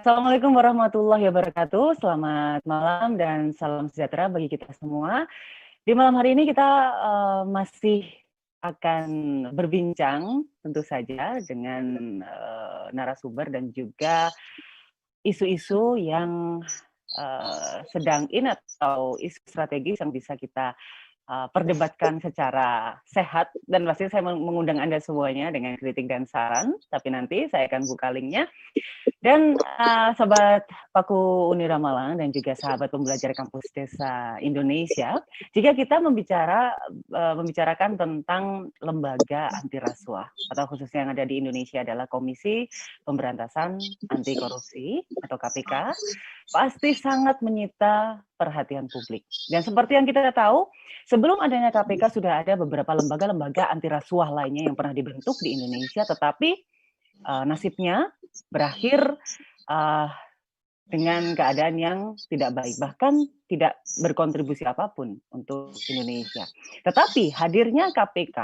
Assalamualaikum warahmatullahi wabarakatuh. Selamat malam dan salam sejahtera bagi kita semua. Di malam hari ini kita masih akan berbincang tentu saja dengan narasumber dan juga isu-isu yang sedang in atau isu strategis yang bisa kita perdebatkan secara sehat, dan pasti saya mengundang Anda semuanya dengan kritik dan saran, tapi nanti saya akan buka linknya. Dan sahabat Paku Unira Malang dan juga sahabat pembelajar kampus desa Indonesia, jika kita membicarakan tentang lembaga anti rasuah atau khususnya yang ada di Indonesia adalah Komisi Pemberantasan Anti Korupsi atau KPK, pasti sangat menyita perhatian publik. Dan seperti yang kita tahu, sebelum adanya KPK sudah ada beberapa lembaga-lembaga anti rasuah lainnya yang pernah dibentuk di Indonesia, tetapi nasibnya berakhir dengan keadaan yang tidak baik, bahkan tidak berkontribusi apapun untuk Indonesia. Tetapi hadirnya KPK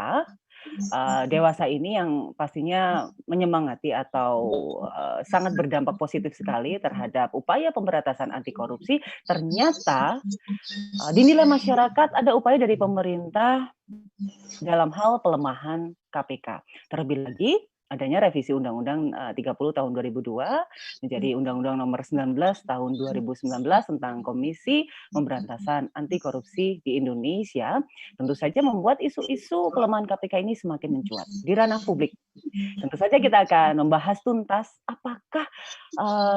dewasa ini yang pastinya menyemangati atau sangat berdampak positif sekali terhadap upaya pemberantasan anti korupsi, ternyata dinilai masyarakat ada upaya dari pemerintah dalam hal pelemahan KPK. Terlebih lagi adanya revisi Undang-Undang 30 tahun 2002 menjadi Undang-Undang nomor 19 tahun 2019 tentang Komisi Pemberantasan Anti Korupsi di Indonesia, tentu saja membuat isu-isu pelemahan KPK ini semakin mencuat di ranah publik. Tentu saja kita akan membahas tuntas apakah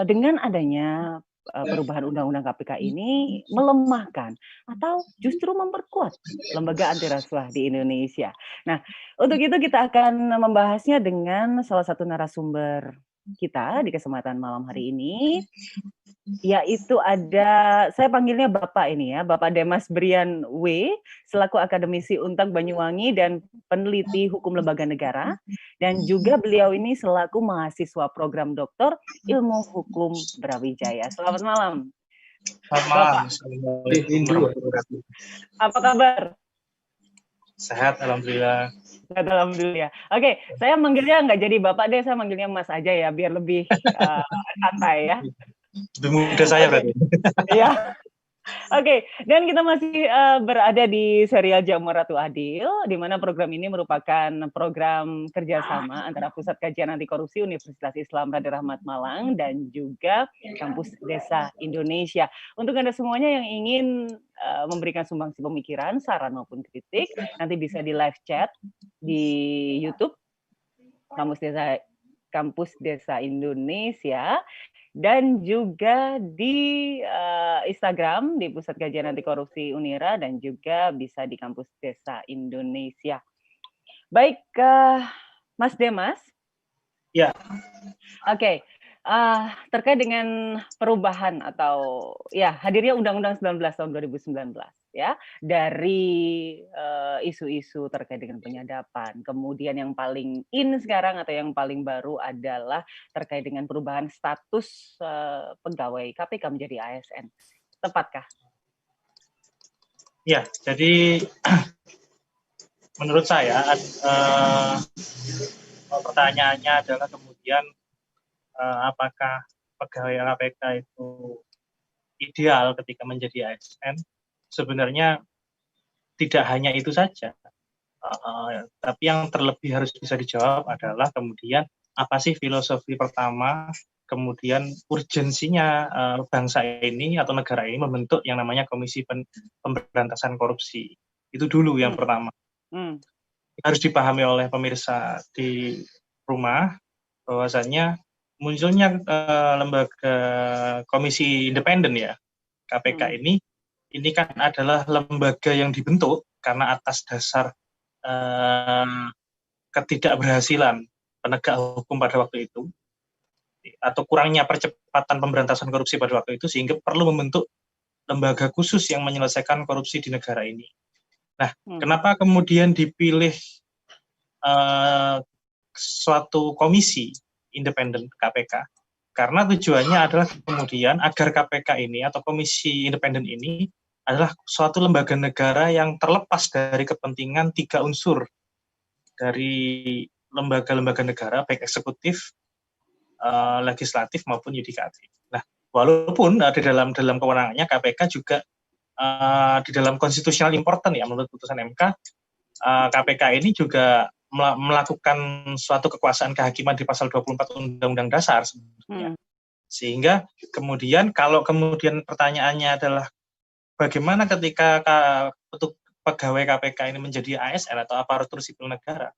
dengan adanya perubahan Undang-Undang KPK ini melemahkan atau justru memperkuat lembaga anti rasuah di Indonesia. Nah, untuk itu kita akan membahasnya dengan salah satu narasumber kita di kesempatan malam hari ini, yaitu ada, saya panggilnya Bapak ini ya, Bapak Demas Brian W, selaku akademisi Untag Banyuwangi dan peneliti hukum lembaga negara, dan juga beliau ini selaku mahasiswa program doktor ilmu hukum Brawijaya. Selamat malam. Selamat malam. Assalamualaikum warahmatullahi wabarakatuh. Apa kabar? Sehat, alhamdulillah. Sehat, alhamdulillah. Oke, saya manggilnya nggak jadi Bapak deh, saya manggilnya Mas aja ya, biar lebih santai ya. Lebih muda saya berarti. Iya. Oke, dan kita masih berada di serial Jamu Ratu Adil, di mana program ini merupakan program kerjasama antara Pusat Kajian Anti Korupsi Universitas Islam Radhi Rahmat Malang dan juga Kampus Desa Indonesia. Untuk Anda semuanya yang ingin memberikan sumbangsi pemikiran, saran maupun kritik, nanti bisa di live chat di YouTube Kampus Desa Indonesia, dan juga di Instagram di Pusat Kajian Anti Korupsi Unira, dan juga bisa di Kampus Desa Indonesia. Baik, Mas Demas. Ya. Oke, terkait dengan perubahan atau ya hadirnya Undang-Undang 19 tahun 2019 ya, dari isu-isu terkait dengan penyadapan, kemudian yang paling in sekarang atau yang paling baru adalah terkait dengan perubahan status pegawai KPK menjadi ASN. Tepatkah? Ya, jadi menurut saya pertanyaannya adalah kemudian apakah pegawai KPK itu ideal ketika menjadi ASN? Sebenarnya tidak hanya itu saja, tapi yang terlebih harus bisa dijawab adalah kemudian apa sih filosofi pertama, kemudian urgensinya bangsa ini atau negara ini membentuk yang namanya Komisi Pemberantasan Korupsi. Itu dulu yang pertama. Harus dipahami oleh pemirsa di rumah bahwasannya munculnya lembaga komisi independen ya, KPK ini kan adalah lembaga yang dibentuk karena atas dasar ketidakberhasilan penegak hukum pada waktu itu atau kurangnya percepatan pemberantasan korupsi pada waktu itu, sehingga perlu membentuk lembaga khusus yang menyelesaikan korupsi di negara ini. Nah, kenapa kemudian dipilih suatu komisi independen KPK? Karena tujuannya adalah kemudian agar KPK ini atau komisi independen ini adalah suatu lembaga negara yang terlepas dari kepentingan tiga unsur dari lembaga-lembaga negara, baik eksekutif, legislatif maupun yudikatif. Nah, walaupun di dalam kewenangannya KPK juga di dalam constitutional important ya, menurut putusan MK, KPK ini juga melakukan suatu kekuasaan kehakiman di pasal 24 Undang-Undang Dasar sebenarnya. Sehingga kemudian kalau kemudian pertanyaannya adalah bagaimana ketika pegawai KPK ini menjadi ASN atau aparatur sipil negara,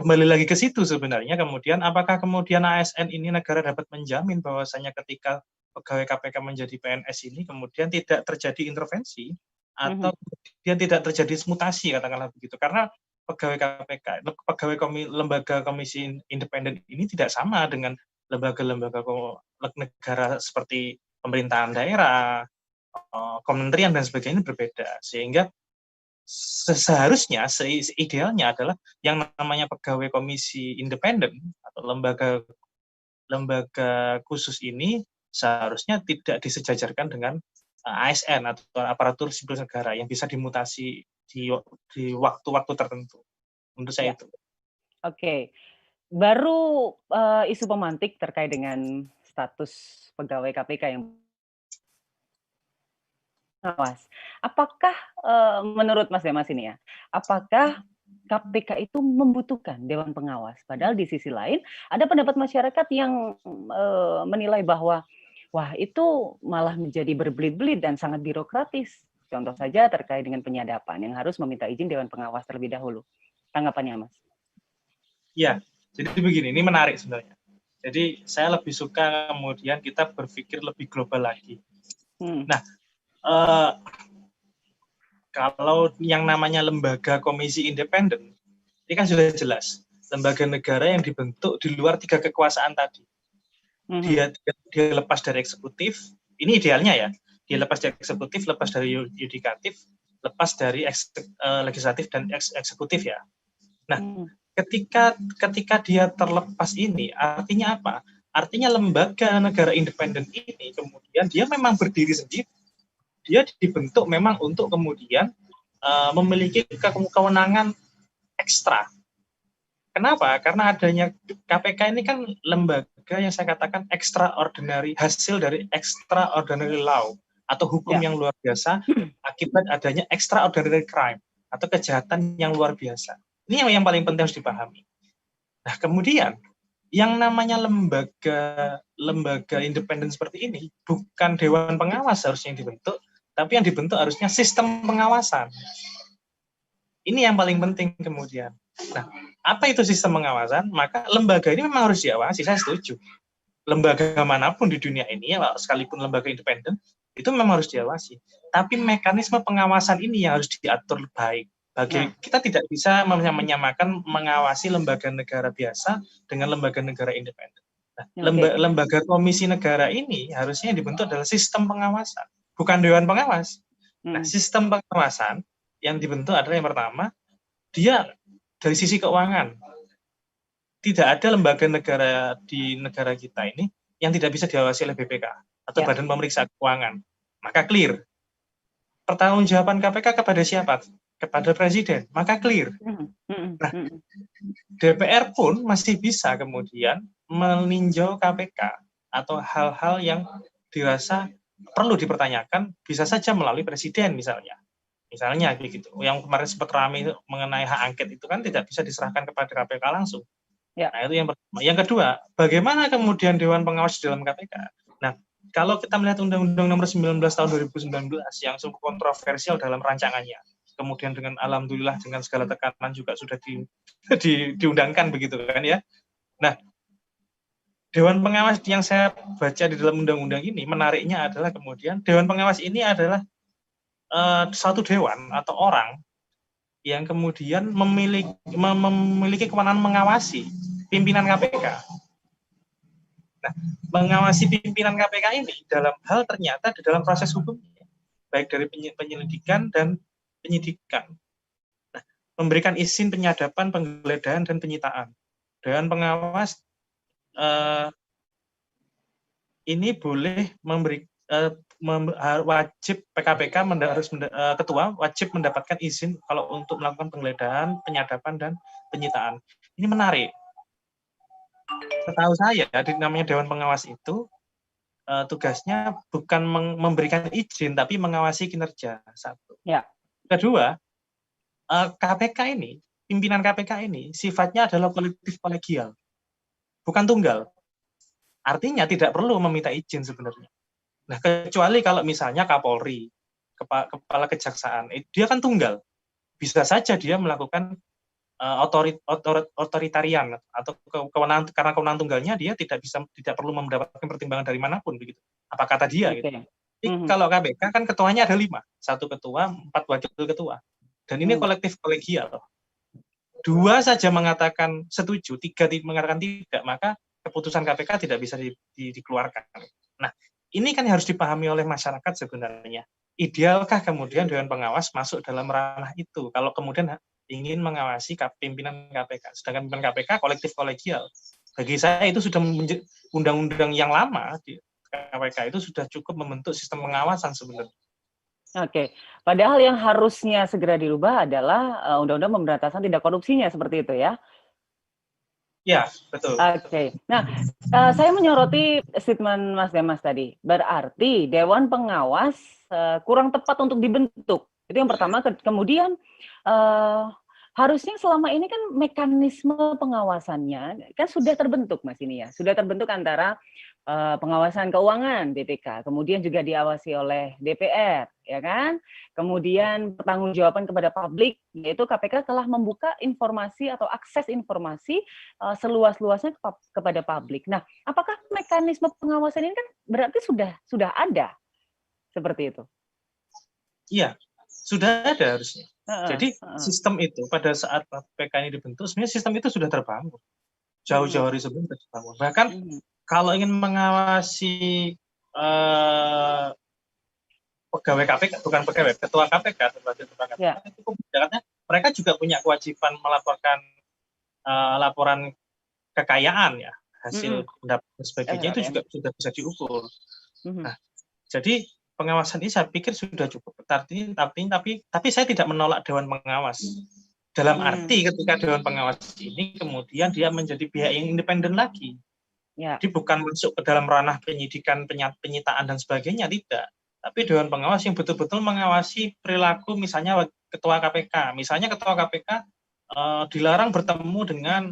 kembali lagi ke situ sebenarnya. Kemudian apakah kemudian ASN ini negara dapat menjamin bahwasanya ketika pegawai KPK menjadi PNS ini kemudian tidak terjadi intervensi atau kemudian tidak terjadi mutasi, katakanlah begitu, karena pegawai KPK, lembaga komisi independen ini tidak sama dengan lembaga-lembaga negara seperti pemerintahan daerah, kementerian dan sebagainya, berbeda. Sehingga seharusnya, idealnya adalah yang namanya pegawai komisi independen atau lembaga khusus ini seharusnya tidak disejajarkan dengan ASN atau aparatur sipil negara yang bisa dimutasi di waktu-waktu tertentu. Menurut saya itu. Oke. Baru isu pemantik terkait dengan status pegawai KPK yang pengawas. Apakah menurut Mas Demas ini ya, apakah KPK itu membutuhkan Dewan Pengawas? Padahal di sisi lain ada pendapat masyarakat yang menilai bahwa wah itu malah menjadi berbelit-belit dan sangat birokratis. Contoh saja terkait dengan penyadapan yang harus meminta izin Dewan Pengawas terlebih dahulu. Tanggapannya, Mas? Ya, jadi begini, ini menarik sebenarnya. Jadi saya lebih suka kemudian kita berpikir lebih global lagi. Nah, kalau yang namanya lembaga komisi independen, ini kan sudah jelas, lembaga negara yang dibentuk di luar 3 kekuasaan tadi. Dia lepas dari eksekutif, ini idealnya ya, dia lepas dari eksekutif, lepas dari yudikatif, lepas dari legislatif dan eksekutif ya. Nah, ketika dia terlepas ini, artinya apa? Artinya lembaga negara independen ini kemudian dia memang berdiri sendiri. Dia dibentuk memang untuk kemudian memiliki kewenangan ekstra. Kenapa? Karena adanya KPK ini kan lembaga yang saya katakan extraordinary, hasil dari extraordinary law atau hukum yang luar biasa akibat adanya extraordinary crime atau kejahatan yang luar biasa. Ini yang paling penting harus dipahami. Nah, kemudian yang namanya lembaga independen seperti ini bukan Dewan Pengawas harusnya yang dibentuk, tapi yang dibentuk harusnya sistem pengawasan. Ini yang paling penting kemudian. Nah, apa itu sistem pengawasan? Maka lembaga ini memang harus diawasi, saya setuju. Lembaga manapun di dunia ini, sekalipun lembaga independen, itu memang harus diawasi. Tapi mekanisme pengawasan ini yang harus diatur baik. Kita tidak bisa menyamakan mengawasi lembaga negara biasa dengan lembaga negara independen. Nah, lembaga komisi negara ini harusnya yang dibentuk adalah sistem pengawasan, bukan Dewan Pengawas. Nah, sistem pengawasan yang dibentuk adalah yang pertama, dia dari sisi keuangan. Tidak ada lembaga negara di negara kita ini yang tidak bisa diawasi oleh BPK atau Badan Pemeriksa Keuangan. Maka clear. Pertanggungjawaban KPK kepada siapa? Kepada Presiden. Maka clear. Nah, DPR pun masih bisa kemudian meninjau KPK atau hal-hal yang dirasa perlu dipertanyakan, bisa saja melalui Presiden misalnya. Misalnya begitu. Yang kemarin sempat ramai mengenai hak angket itu kan tidak bisa diserahkan kepada KPK langsung. Nah, itu yang pertama. Yang kedua, bagaimana kemudian Dewan Pengawas dalam KPK? Nah, kalau kita melihat Undang-Undang Nomor 19 Tahun 2019 yang sungguh kontroversial dalam rancangannya, kemudian dengan alhamdulillah dengan segala tekanan juga sudah diundangkan begitu kan ya. Nah, Dewan Pengawas yang saya baca di dalam undang-undang ini menariknya adalah kemudian Dewan Pengawas ini adalah satu dewan atau orang yang kemudian memiliki kewenangan mengawasi pimpinan KPK. Nah, mengawasi pimpinan KPK ini dalam hal ternyata di dalam proses hukumnya, baik dari penyelidikan dan penyidikan. Nah, memberikan izin penyadapan, penggeledahan, dan penyitaan. Dewan Pengawas ini boleh memberi wajib PKPK ketua wajib mendapatkan izin kalau untuk melakukan penggeledahan, penyadapan dan penyitaan. Ini menarik. Setahu saya, namanya Dewan Pengawas itu tugasnya bukan memberikan izin, tapi mengawasi kinerja. Satu. Ya. Kedua, KPK ini, pimpinan KPK ini sifatnya adalah kolektif kolegial, bukan tunggal. Artinya tidak perlu meminta izin sebenarnya. Nah, kecuali kalau misalnya Kapolri, Kepala Kejaksaan, dia kan tunggal. Bisa saja dia melakukan otoritarian atau kewenangan, karena kewenangan tunggalnya dia tidak perlu mendapatkan pertimbangan dari manapun begitu. Apa kata dia gitu. Tapi kalau KPK kan ketuanya ada 5, 1 ketua, 4 wakil ketua. Dan ini kolektif kolegial. 2 saja mengatakan setuju, 3 mengatakan tidak, maka keputusan KPK tidak bisa dikeluarkan. Nah, ini kan harus dipahami oleh masyarakat sebenarnya. Idealkah kemudian Dewan Pengawas masuk dalam ranah itu? Kalau kemudian ingin mengawasi pimpinan KPK. Sedangkan pimpinan KPK kolektif kolegial. Bagi saya itu sudah undang-undang yang lama di KPK itu sudah cukup membentuk sistem pengawasan sebenarnya. Oke, padahal yang harusnya segera dirubah adalah Undang-Undang Pemberantasan Tindak Korupsinya, seperti itu ya? Ya, betul. Oke, nah saya menyoroti statement Mas Demas tadi. Berarti Dewan Pengawas kurang tepat untuk dibentuk. Itu yang pertama. Kemudian harusnya selama ini kan mekanisme pengawasannya kan sudah terbentuk, Mas, ini ya. Sudah terbentuk antara pengawasan keuangan BPK, kemudian juga diawasi oleh DPR, ya kan? Kemudian pertanggungjawaban kepada publik, yaitu KPK telah membuka informasi atau akses informasi seluas-luasnya kepada publik. Nah, apakah mekanisme pengawasan ini kan berarti sudah ada seperti itu? Iya, sudah ada harusnya. Jadi sistem itu pada saat KPK ini dibentuk, sebenarnya sistem itu sudah terbangun. Jauh-jauh hari sebelum terbangun. Bahkan kalau ingin mengawasi pegawai KPK, bukan pegawai, ketua KPK, itu mereka juga punya kewajiban melaporkan laporan kekayaan ya, hasil pendapatan dan sebagainya itu juga sudah bisa diukur. Nah, jadi pengawasan ini saya pikir sudah cukup. Tapi saya tidak menolak Dewan Pengawas. Dalam arti ketika Dewan Pengawas ini kemudian dia menjadi pihak yang independen lagi. Jadi bukan masuk ke dalam ranah penyidikan, penyitaan dan sebagainya, tidak. Tapi Dewan Pengawas yang betul-betul mengawasi perilaku misalnya Ketua KPK. Misalnya Ketua KPK dilarang bertemu dengan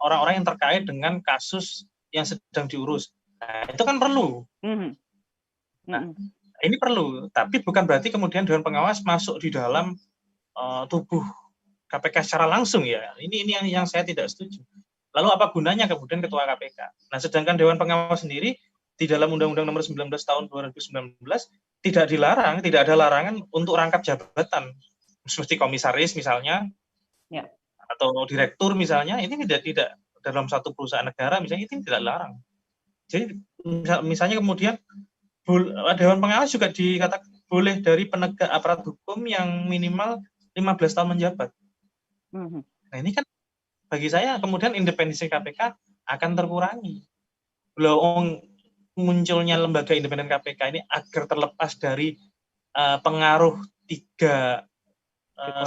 orang-orang yang terkait dengan kasus yang sedang diurus. Nah, itu kan perlu. Nah, ini perlu, tapi bukan berarti kemudian Dewan Pengawas masuk di dalam tubuh KPK secara langsung ya. Ini yang saya tidak setuju. Lalu apa gunanya kemudian Ketua KPK? Nah, sedangkan Dewan Pengawas sendiri di dalam Undang-Undang Nomor 19 Tahun 2019 tidak ada larangan untuk rangkap jabatan seperti komisaris misalnya, atau direktur misalnya, ini tidak dalam satu perusahaan negara misalnya itu tidak larang. Jadi misalnya kemudian Dewan Pengawas juga dikatakan boleh dari penegak aparat hukum yang minimal 15 tahun menjabat. Nah, ini kan bagi saya kemudian independensi KPK akan terkurangi. Belum munculnya lembaga independen KPK ini agar terlepas dari pengaruh 3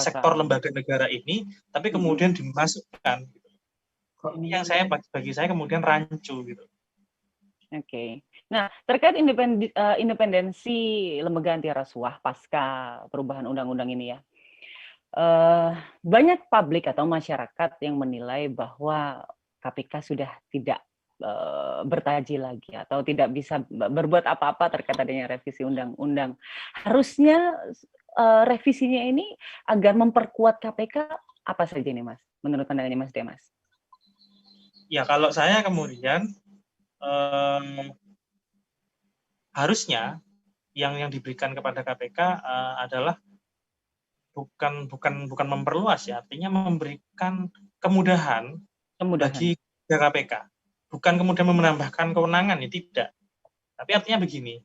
sektor lembaga negara ini, tapi kemudian dimasukkan. Ini yang bagi saya kemudian rancu gitu. Oke. Nah, terkait independensi lembaga anti rasuah pasca perubahan undang-undang ini ya, banyak publik atau masyarakat yang menilai bahwa KPK sudah tidak bertaji lagi atau tidak bisa berbuat apa-apa terkait adanya revisi undang-undang. Harusnya revisinya ini agar memperkuat KPK apa saja nih, Mas? Menurut pandangannya Mas Demas? Ya, kalau saya kemudian harusnya yang diberikan kepada KPK adalah bukan memperluas ya, artinya memberikan kemudahan bagi KPK. Bukan kemudian menambahkan kewenangan, ya tidak. Tapi artinya begini,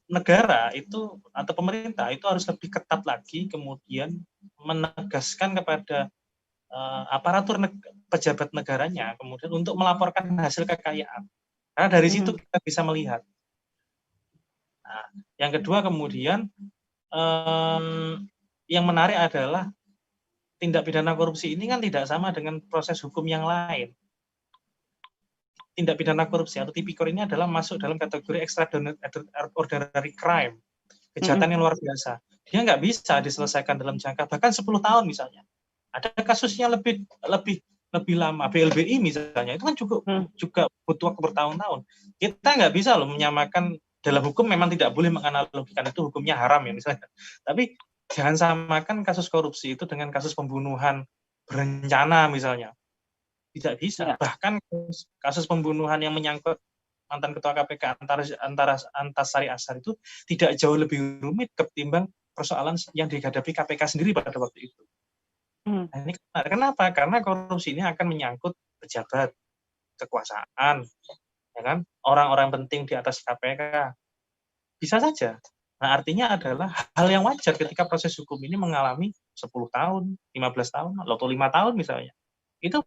negara itu atau pemerintah itu harus lebih ketat lagi kemudian menegaskan kepada aparatur pejabat negaranya kemudian untuk melaporkan hasil kekayaan. Karena dari situ kita bisa melihat. Nah, yang kedua kemudian yang menarik adalah tindak pidana korupsi ini kan tidak sama dengan proses hukum yang lain. Tindak pidana korupsi atau tipikor ini adalah masuk dalam kategori extraordinary crime, kejahatan yang luar biasa. Dia nggak bisa diselesaikan dalam jangka bahkan 10 tahun misalnya. Ada kasusnya lebih lama, BLBI misalnya, itu kan juga butuh waktu bertahun-tahun. Kita nggak bisa loh menyamakan, dalam hukum memang tidak boleh menganalogikan itu hukumnya haram ya misalnya. Tapi jangan samakan kasus korupsi itu dengan kasus pembunuhan berencana misalnya. Tidak bisa. Bahkan kasus pembunuhan yang menyangkut mantan ketua KPK Antasari Ashar itu tidak jauh lebih rumit ketimbang persoalan yang dihadapi KPK sendiri pada waktu itu. Nah, ini kenapa? Karena korupsi ini akan menyangkut pejabat, kekuasaan, ya kan? Orang-orang penting di atas KPK. Bisa saja. Nah, artinya adalah hal yang wajar ketika proses hukum ini mengalami 10 tahun, 15 tahun, atau 5 tahun misalnya. Itu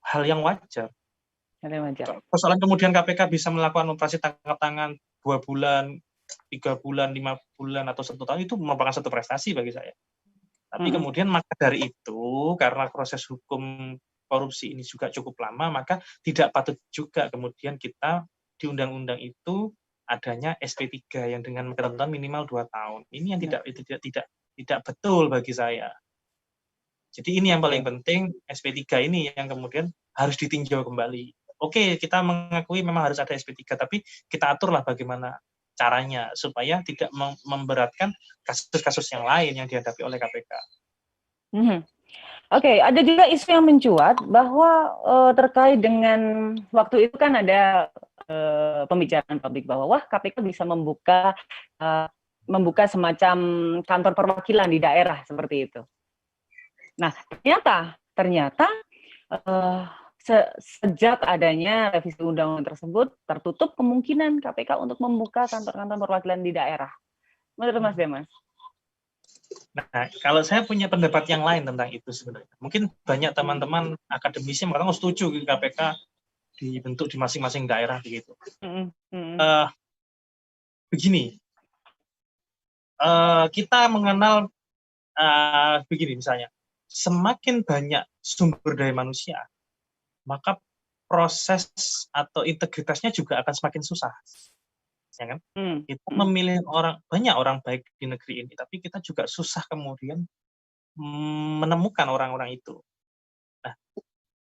hal yang wajar. Persoalan kemudian KPK bisa melakukan operasi tangkap tangan 2 bulan, 3 bulan, 5 bulan, atau 1 tahun, itu merupakan satu prestasi bagi saya. Tapi kemudian maka dari itu, karena proses hukum korupsi ini juga cukup lama, maka tidak patut juga kemudian kita di undang-undang itu adanya SP3 yang dengan ketentuan minimal 2 tahun. Ini yang tidak betul bagi saya. Jadi ini yang paling penting, SP3 ini yang kemudian harus ditinjau kembali. Oke, kita mengakui memang harus ada SP3, tapi kita aturlah bagaimana caranya supaya tidak memberatkan kasus-kasus yang lain yang dihadapi oleh KPK. Oke, ada juga isu yang mencuat bahwa terkait dengan waktu itu kan ada pembicaraan publik bahwa wah KPK bisa membuka semacam kantor perwakilan di daerah seperti itu. Nah, ternyata sejak adanya revisi undang-undang tersebut, tertutup kemungkinan KPK untuk membuka kantor-kantor perwakilan di daerah. Menurut Mas Demas? Nah, kalau saya punya pendapat yang lain tentang itu sebenarnya. Mungkin banyak teman-teman akademisi yang mengatakan setuju KPK dibentuk di masing-masing daerah begitu. Begini, kita mengenal begini misalnya, semakin banyak sumber daya manusia, maka proses atau integritasnya juga akan semakin susah, ya kan? Kita memilih banyak orang baik di negeri ini, tapi kita juga susah kemudian menemukan orang-orang itu. Nah,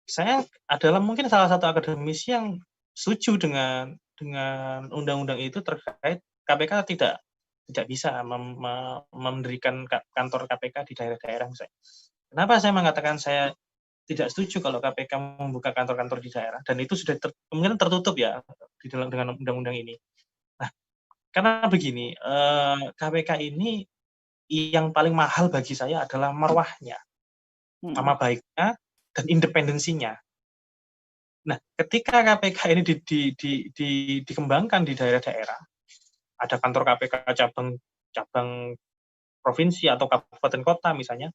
saya adalah mungkin salah satu akademisi yang setuju dengan undang-undang itu terkait KPK tidak bisa mendirikan kantor KPK di daerah-daerah misalnya. Kenapa saya mengatakan saya tidak setuju kalau KPK membuka kantor-kantor di daerah, dan itu sudah kemungkinan tertutup ya di dalam dengan undang-undang ini. Nah, karena begini, KPK ini yang paling mahal bagi saya adalah marwahnya, nama baiknya, dan independensinya. Nah, ketika KPK ini dikembangkan di daerah-daerah, ada kantor KPK cabang provinsi atau kabupaten kota misalnya,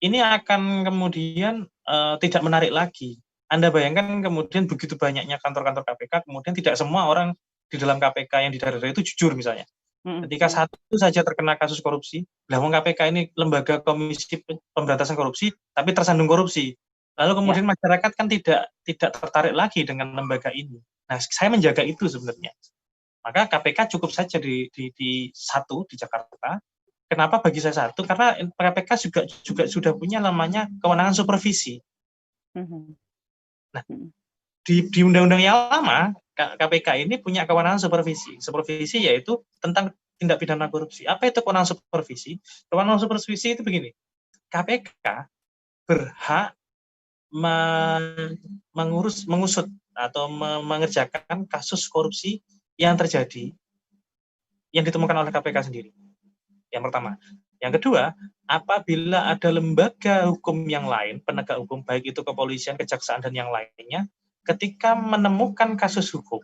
ini akan kemudian tidak menarik lagi. Anda bayangkan kemudian begitu banyaknya kantor-kantor KPK, kemudian tidak semua orang di dalam KPK yang di daerah itu jujur misalnya. Ketika satu saja terkena kasus korupsi, KPK ini lembaga komisi pemberantasan korupsi, tapi tersandung korupsi. Lalu kemudian masyarakat kan tidak tertarik lagi dengan lembaga ini. Nah, saya menjaga itu sebenarnya. Maka KPK cukup saja di satu di Jakarta. Kenapa bagi saya satu? Karena KPK juga sudah punya namanya kewenangan supervisi. Nah, di undang-undang yang lama, KPK ini punya kewenangan supervisi. Supervisi yaitu tentang tindak pidana korupsi. Apa itu kewenangan supervisi? Kewenangan supervisi itu begini. KPK berhak mengusut atau mengerjakan kasus korupsi yang terjadi, yang ditemukan oleh KPK sendiri. Yang pertama. Yang kedua, apabila ada lembaga hukum yang lain, penegak hukum, baik itu kepolisian, kejaksaan, dan yang lainnya, ketika menemukan kasus hukum,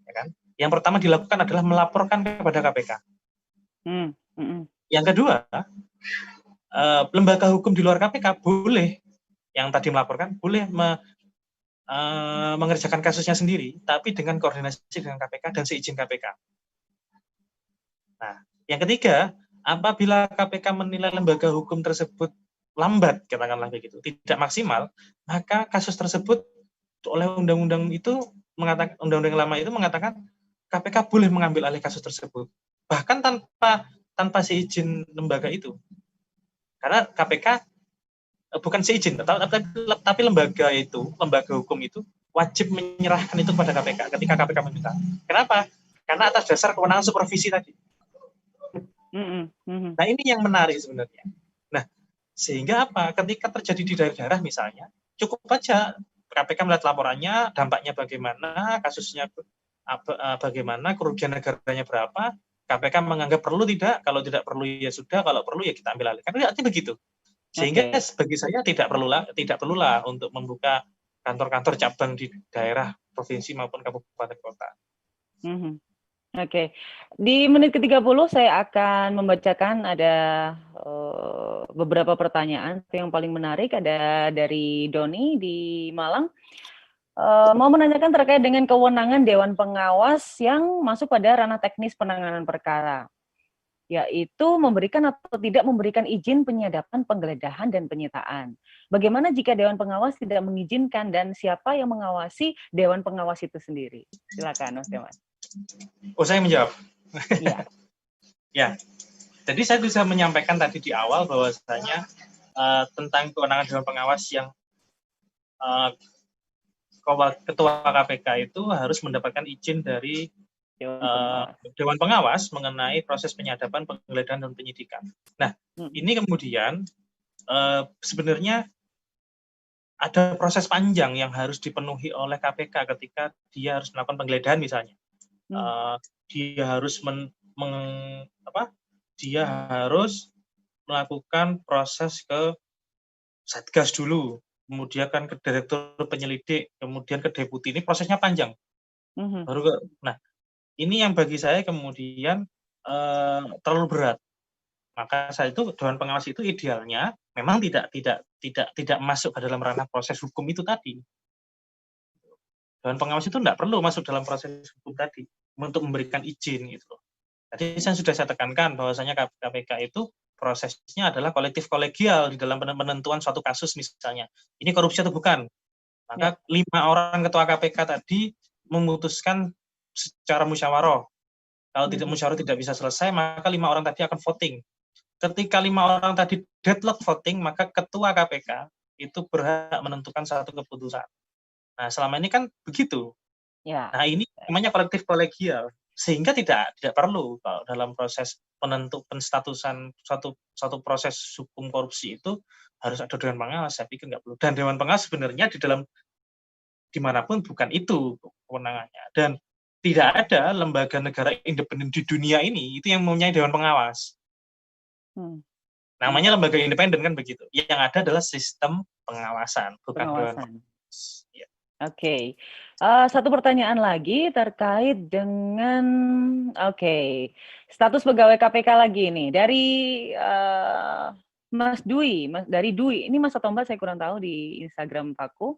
ya kan, yang pertama dilakukan adalah melaporkan kepada KPK. Yang kedua, lembaga hukum di luar KPK boleh, yang tadi melaporkan, boleh mengerjakan kasusnya sendiri, tapi dengan koordinasi dengan KPK dan seizin KPK. Nah, yang ketiga, apabila KPK menilai lembaga hukum tersebut lambat, katakanlah begitu, tidak maksimal, maka kasus tersebut oleh undang-undang itu mengatakan, undang-undang lama itu mengatakan KPK boleh mengambil alih kasus tersebut, bahkan tanpa seizin lembaga itu, karena KPK bukan seizin, tapi lembaga hukum itu wajib menyerahkan itu kepada KPK ketika KPK meminta. Kenapa? Karena atas dasar kewenangan supervisi tadi. Nah, ini yang menarik sebenarnya. Nah, sehingga apa? Ketika terjadi di daerah-daerah misalnya, cukup aja KPK melihat laporannya, dampaknya bagaimana, kasusnya bagaimana, kerugian negaranya berapa, KPK menganggap perlu tidak, kalau tidak perlu ya sudah, kalau perlu ya kita ambil alih. Karena artinya begitu. Sehingga bagi saya tidak perlulah untuk membuka kantor-kantor cabang di daerah, provinsi maupun kabupaten kota. Oke. Di menit ke-30 saya akan membacakan ada beberapa pertanyaan. Yang paling menarik ada dari Doni di Malang. Mau menanyakan terkait dengan kewenangan Dewan Pengawas yang masuk pada ranah teknis penanganan perkara, yaitu memberikan atau tidak memberikan izin penyadapan, penggeledahan, dan penyitaan. Bagaimana jika Dewan Pengawas tidak mengizinkan dan siapa yang mengawasi Dewan Pengawas itu sendiri? Silakan, Mas Dewan. Oh, saya menjawab. Iya. Ya, jadi saya bisa menyampaikan tadi di awal bahwasanya tentang kewenangan Dewan Pengawas yang Ketua KPK itu harus mendapatkan izin dari Dewan Pengawas mengenai proses penyadapan, penggeledahan, dan penyidikan. Nah, ini kemudian sebenarnya ada proses panjang yang harus dipenuhi oleh KPK ketika dia harus melakukan penggeledahan misalnya. Dia harus dia harus melakukan proses ke Satgas dulu, kemudian kan ke direktur penyelidik, kemudian ke deputi. Ini prosesnya panjang. Nah, ini yang bagi saya kemudian terlalu berat. Maka saya itu Dewan Pengawas itu idealnya memang tidak masuk ke dalam ranah proses hukum itu tadi. Dewan Pengawas itu tidak perlu masuk dalam proses hukum tadi untuk memberikan izin gitu. Tadi saya sudah tekankan bahwasanya KPK itu prosesnya adalah kolektif kolegial di dalam penentuan suatu kasus misalnya. Ini korupsi atau bukan? Maka 5 orang ketua KPK tadi memutuskan secara musyawarah. Kalau tidak musyawarah tidak bisa selesai, maka 5 orang tadi akan voting. Ketika 5 orang tadi deadlock voting, maka ketua KPK itu berhak menentukan satu keputusan. Nah, selama ini kan begitu. Nah, ini namanya kolektif kolegial, sehingga tidak perlu kalau dalam proses penstatusan suatu proses hukum korupsi itu harus ada Dewan Pengawas. Saya pikir nggak perlu. Dan Dewan Pengawas sebenarnya di dalam dimanapun bukan itu kewenangannya. Dan tidak ada lembaga negara independen di dunia ini itu yang mempunyai Dewan Pengawas. Namanya lembaga independen kan begitu. Yang ada adalah sistem pengawasan, bukan Dewan Pengawas. Ya. Oke. Satu pertanyaan lagi terkait dengan status pegawai KPK lagi nih dari Mas Dwi, dari Dwi. Ini Mas Tombal saya kurang tahu di Instagram aku.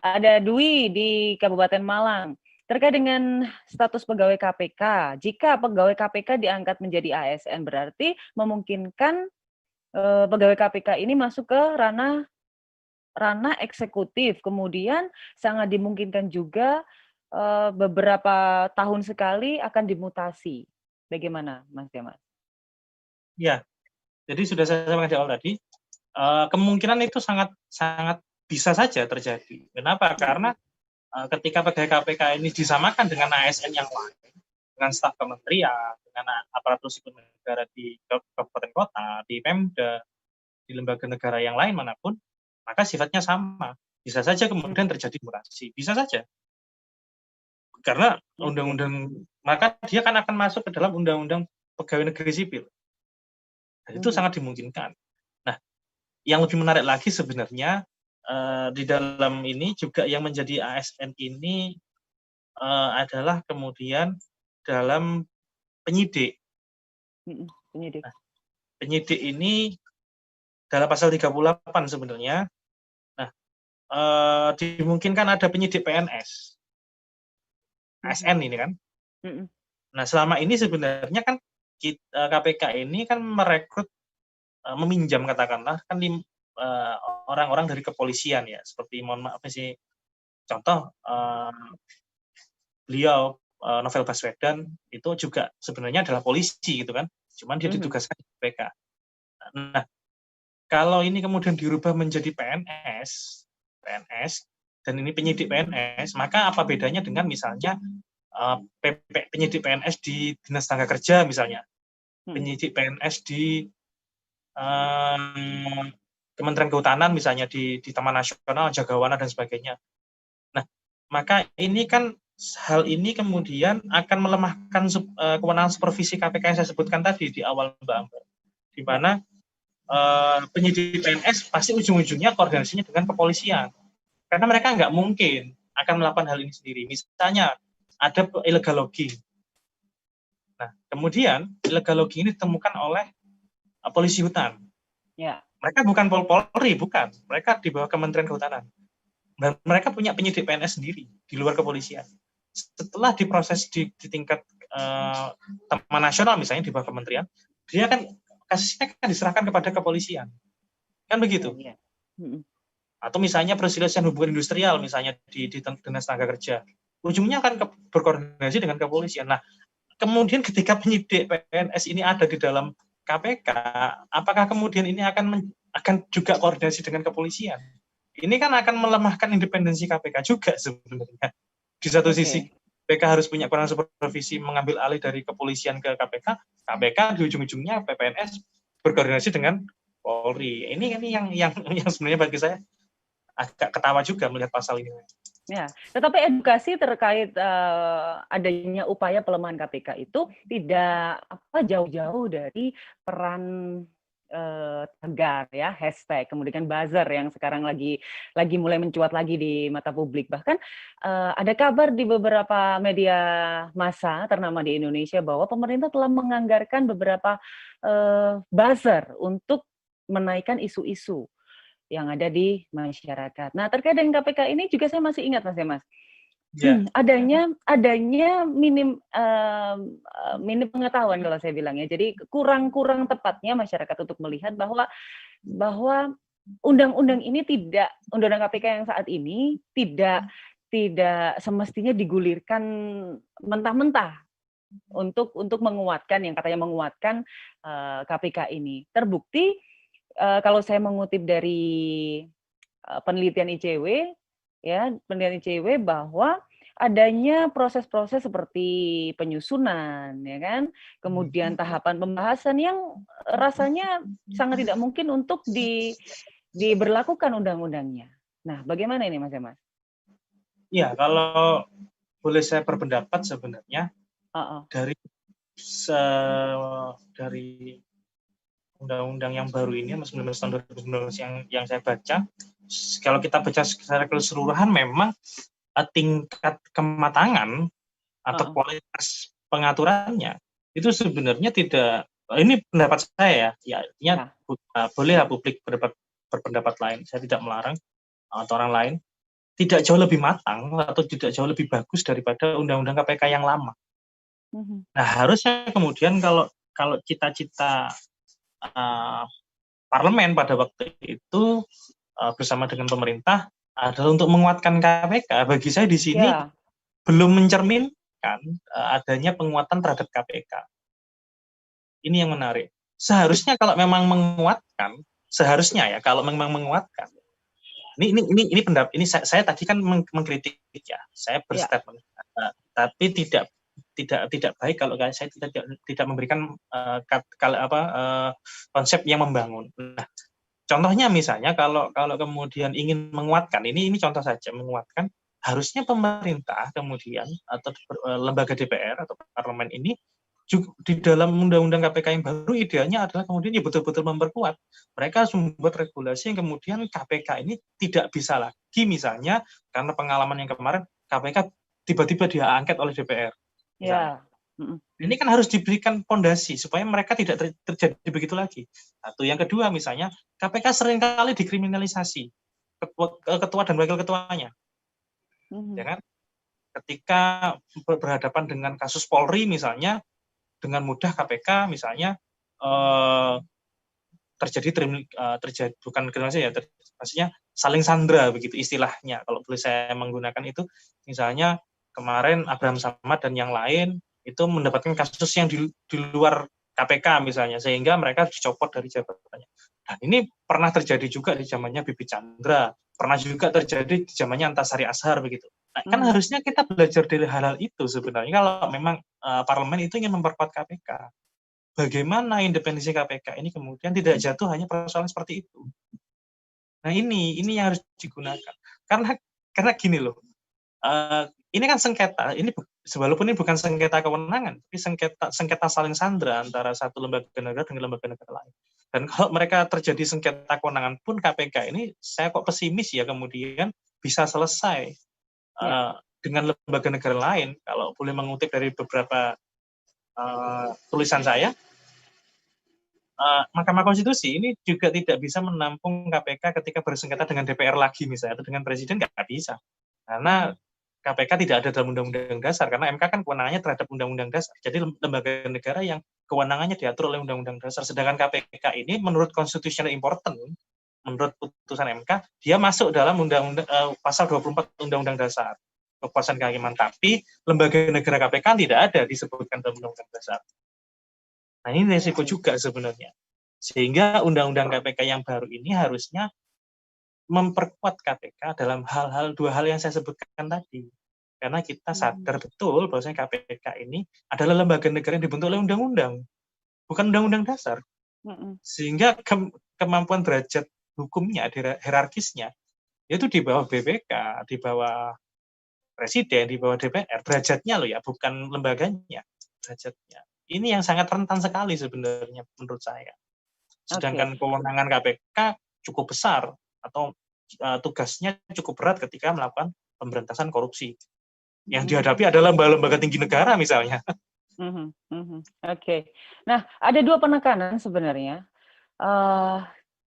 Ada Dwi di Kabupaten Malang. Terkait dengan status pegawai KPK, jika pegawai KPK diangkat menjadi ASN berarti memungkinkan pegawai KPK ini masuk ke ranah eksekutif, kemudian sangat dimungkinkan juga beberapa tahun sekali akan dimutasi. Bagaimana, Mas Demas? Ya, jadi sudah saya sampaikan di awal tadi, kemungkinan itu sangat bisa saja terjadi. Kenapa? Karena ketika pegawai KPK ini disamakan dengan ASN yang lain, dengan staf kementerian, dengan aparatur sipil negara di kabupaten kota, di Pemda, di lembaga negara yang lain manapun, maka sifatnya sama. Bisa saja kemudian terjadi mutasi. Bisa saja. Karena maka dia kan akan masuk ke dalam undang-undang pegawai negeri sipil. Dan itu sangat dimungkinkan. Nah, yang lebih menarik lagi sebenarnya di dalam ini juga yang menjadi ASN ini adalah kemudian dalam penyidik. Nah, penyidik ini dalam pasal 38 sebenarnya. Nah, dimungkinkan ada penyidik PNS. ASN ini kan. Nah, selama ini sebenarnya kan KPK ini kan merekrut, meminjam katakanlah kan orang-orang dari kepolisian ya, seperti mohon maaf sih, contoh beliau Novel Baswedan itu juga sebenarnya adalah polisi gitu kan, cuman dia ditugaskan di KPK. Nah, kalau ini kemudian dirubah menjadi PNS dan ini penyidik PNS, maka apa bedanya dengan misalnya penyidik PNS di Dinas Tenaga Kerja misalnya, penyidik PNS di Kementerian Kehutanan misalnya di Taman Nasional, Jagawana dan sebagainya. Nah, maka ini kan hal ini kemudian akan melemahkan kewenangan supervisi KPK yang saya sebutkan tadi di awal Mbak Amber, di mana penyidik PNS pasti ujung-ujungnya koordinasinya dengan kepolisian, karena mereka nggak mungkin akan melakukan hal ini sendiri. Misalnya ada illegal logging. Nah, kemudian illegal logging ini ditemukan oleh polisi hutan. Ya. Mereka bukan Polri, bukan. Mereka di bawah Kementerian Kehutanan. Dan mereka punya penyidik PNS sendiri di luar kepolisian. Setelah diproses di tingkat Taman Nasional misalnya di bawah kementerian, dia kan kasusnya akan diserahkan kepada kepolisian. Kan begitu? Ya. Atau misalnya perselisihan hubungan industrial misalnya di Dinas Tenaga Kerja. Ujungnya akan berkoordinasi dengan kepolisian. Nah, kemudian ketika penyidik PNS ini ada di dalam KPK, apakah kemudian ini akan juga koordinasi dengan kepolisian? Ini kan akan melemahkan independensi KPK juga sebenarnya. Di satu sisi KPK harus punya peran supervisi mengambil alih dari kepolisian ke KPK, KPK di ujung-ujungnya PNS berkoordinasi dengan Polri. Ini yang sebenarnya bagi saya agak ketawa juga melihat pasal ini. Ya, tetapi edukasi terkait adanya upaya pelemahan KPK itu tidak jauh-jauh dari peran tagar ya, hashtag, kemudian buzzer yang sekarang lagi mulai mencuat lagi di mata publik. Bahkan ada kabar di beberapa media massa ternama di Indonesia bahwa pemerintah telah menganggarkan beberapa buzzer untuk menaikkan isu-isu yang ada di masyarakat. Nah, terkait dengan KPK ini juga saya masih ingat, Mas. Yeah. Adanya minim pengetahuan kalau saya bilang ya. Jadi kurang tepatnya masyarakat untuk melihat bahwa undang-undang ini undang-undang KPK yang saat ini tidak semestinya digulirkan mentah-mentah untuk menguatkan yang katanya menguatkan KPK ini. Terbukti kalau saya mengutip dari penelitian ICW bahwa adanya proses-proses seperti penyusunan, ya kan, kemudian tahapan pembahasan yang rasanya sangat tidak mungkin untuk diberlakukan undang-undangnya. Nah, bagaimana ini, Mas Emas? Ya, kalau boleh saya berpendapat sebenarnya dari undang-undang yang baru ini, 19 tahun 2019 yang saya baca, kalau kita baca secara keseluruhan memang tingkat kematangan atau kualitas pengaturannya itu sebenarnya tidak, ini pendapat saya ya, artinya bolehlah publik berpendapat lain, saya tidak melarang atau orang lain, tidak jauh lebih matang atau tidak jauh lebih bagus daripada undang-undang KPK yang lama. Nah, harusnya kemudian kalau cita-cita parlemen pada waktu itu bersama dengan pemerintah adalah untuk menguatkan KPK, bagi saya di sini belum mencerminkan adanya penguatan terhadap KPK. Ini yang menarik. Seharusnya kalau memang menguatkan, ini pendapat, ini saya tadi kan mengkritik ya, saya berstatement, tapi tidak baik kalau saya tidak memberikan konsep yang membangun. Nah, contohnya misalnya kalau kemudian ingin menguatkan, ini contoh saja, menguatkan, harusnya pemerintah kemudian atau lembaga DPR atau parlemen ini juga di dalam undang-undang KPK yang baru idealnya adalah kemudian ya betul-betul memperkuat. Mereka harus membuat regulasi yang kemudian KPK ini tidak bisa lagi misalnya karena pengalaman yang kemarin KPK tiba-tiba diangket oleh DPR. Ya. Ini kan harus diberikan fondasi supaya mereka tidak terjadi begitu lagi. Satu, yang kedua misalnya KPK seringkali dikriminalisasi ketua dan wakil ketuanya, ya kan? Ketika berhadapan dengan kasus Polri misalnya, dengan mudah KPK misalnya terjadi bukan kriminalisasi ya, maksudnya saling sandra begitu istilahnya. Kalau boleh saya menggunakan itu, misalnya kemarin Abraham Samad dan yang lain itu mendapatkan kasus yang di luar KPK misalnya, sehingga mereka dicopot dari jabatannya. Dan ini pernah terjadi juga di zamannya Bibi Chandra, pernah juga terjadi di zamannya Antasari Ashar begitu. Nah, kan harusnya kita belajar dari hal-hal itu sebenarnya kalau memang parlemen itu ingin memperkuat KPK. Bagaimana independensi KPK ini kemudian tidak jatuh hanya persoalan seperti itu. Nah ini yang harus digunakan. Karena gini loh, ini kan sengketa, ini walaupun ini bukan sengketa kewenangan, tapi sengketa saling sandra antara satu lembaga negara dengan lembaga negara lain. Dan kalau mereka terjadi sengketa kewenangan pun KPK ini, saya kok pesimis ya kemudian bisa selesai dengan lembaga negara lain. Kalau boleh mengutip dari beberapa tulisan saya, Mahkamah Konstitusi ini juga tidak bisa menampung KPK ketika bersengketa dengan DPR lagi misalnya, atau dengan Presiden nggak bisa. Karena KPK tidak ada dalam Undang-Undang Dasar, karena MK kan kewenangannya terhadap Undang-Undang Dasar. Jadi lembaga negara yang kewenangannya diatur oleh Undang-Undang Dasar. Sedangkan KPK ini menurut constitutional important, menurut putusan MK, dia masuk dalam pasal 24 Undang-Undang Dasar, kekuasaan kehakiman. Tapi lembaga negara KPK tidak ada disebutkan dalam Undang-Undang Dasar. Nah ini resiko juga sebenarnya. Sehingga Undang-Undang KPK yang baru ini harusnya memperkuat KPK dalam dua hal yang saya sebutkan tadi. Karena kita sadar betul bahwasanya KPK ini adalah lembaga negara yang dibentuk oleh undang-undang, bukan undang-undang dasar. Sehingga kemampuan derajat hukumnya, hierarkisnya, itu di bawah BPK, di bawah Presiden, di bawah DPR. Derajatnya loh ya, bukan lembaganya, derajatnya. Ini yang sangat rentan sekali sebenarnya menurut saya. Sedangkan kewenangan KPK cukup besar atau tugasnya cukup berat ketika melakukan pemberantasan korupsi. Yang dihadapi adalah lembaga tinggi negara misalnya. Oke. Nah, ada dua penekanan sebenarnya.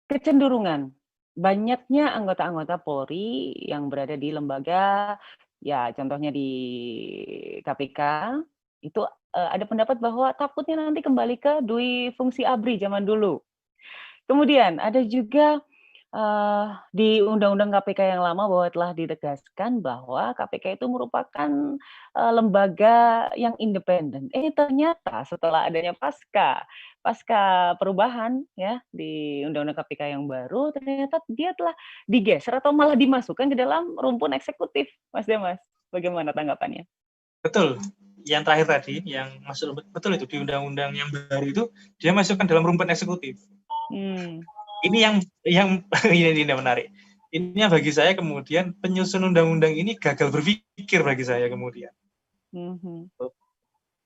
Kecenderungan banyaknya anggota-anggota Polri yang berada di lembaga, ya contohnya di KPK, itu ada pendapat bahwa takutnya nanti kembali ke dui fungsi ABRI zaman dulu. Kemudian ada juga di Undang-Undang KPK yang lama bahwa telah ditegaskan bahwa KPK itu merupakan lembaga yang independen. Ternyata setelah adanya pasca perubahan ya di Undang-Undang KPK yang baru, ternyata dia telah digeser atau malah dimasukkan ke dalam rumpun eksekutif, Mas Demas. Bagaimana tanggapannya? Betul. Yang terakhir tadi, yang masuk betul itu di undang-undang yang baru itu dia masukkan dalam rumpun eksekutif. Ini yang ini menarik. Ini yang bagi saya kemudian penyusun undang-undang ini gagal berpikir bagi saya kemudian.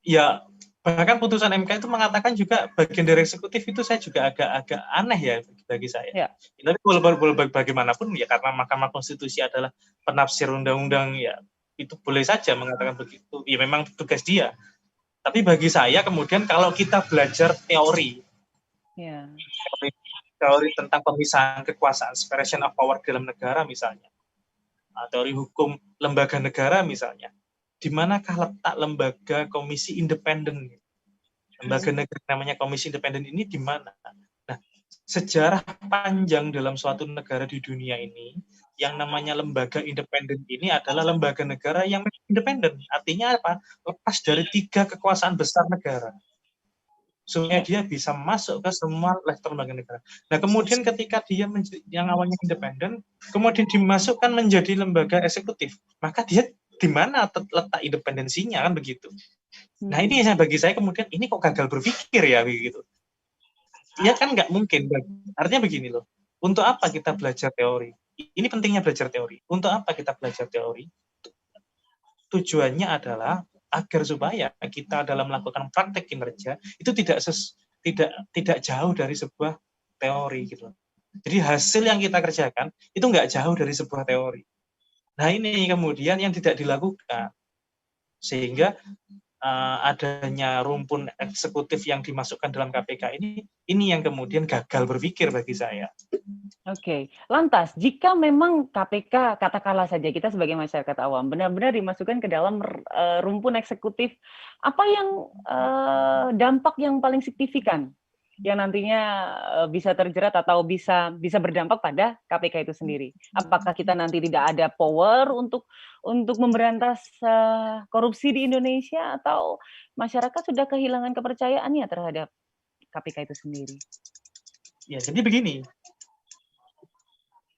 Ya bahkan putusan MK itu mengatakan juga bagian dari eksekutif itu saya juga agak aneh ya bagi saya. Tapi bagaimanapun ya karena Mahkamah Konstitusi adalah penafsir undang-undang ya itu boleh saja mengatakan begitu. Ya memang tugas dia. Tapi bagi saya kemudian kalau kita belajar teori tentang pemisahan kekuasaan, separation of power dalam negara misalnya, teori hukum lembaga negara misalnya, di manakah letak lembaga komisi independen? Lembaga negara namanya komisi independen ini di mana? Nah, sejarah panjang dalam suatu negara di dunia ini, yang namanya lembaga independen ini adalah lembaga negara yang independen. Artinya apa? Lepas dari 3 kekuasaan besar negara. Supaya dia bisa masuk ke semua level lembaga negara. Nah, kemudian ketika dia yang awalnya independen, kemudian dimasukkan menjadi lembaga eksekutif, maka dia di mana letak independensinya kan begitu. Nah, ini bagi saya kemudian ini kok gagal berpikir ya begitu. Ya kan nggak mungkin. Artinya begini loh. Untuk apa kita belajar teori? Ini pentingnya belajar teori. Untuk apa kita belajar teori? Tujuannya adalah agar supaya kita dalam melakukan praktek kinerja itu tidak jauh dari sebuah teori gitu. Jadi hasil yang kita kerjakan itu nggak jauh dari sebuah teori. Nah ini kemudian yang tidak dilakukan, sehingga adanya rumpun eksekutif yang dimasukkan dalam KPK ini yang kemudian gagal berpikir bagi saya. Oke, lantas jika memang KPK, katakanlah saja kita sebagai masyarakat awam benar-benar dimasukkan ke dalam rumpun eksekutif, apa yang dampak yang paling signifikan yang nantinya bisa terjerat atau bisa berdampak pada KPK itu sendiri? Apakah kita nanti tidak ada power untuk memberantas korupsi di Indonesia, atau masyarakat sudah kehilangan kepercayaannya terhadap KPK itu sendiri? Ya, jadi begini.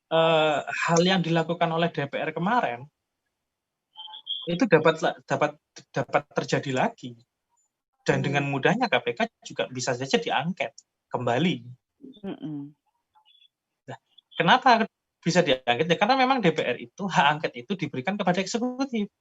Hal yang dilakukan oleh DPR kemarin itu dapat terjadi lagi, dan dengan mudahnya KPK juga bisa saja diangket kembali. Nah, kenapa bisa diangket? Ya, karena memang DPR itu hak angket itu diberikan kepada eksekutif,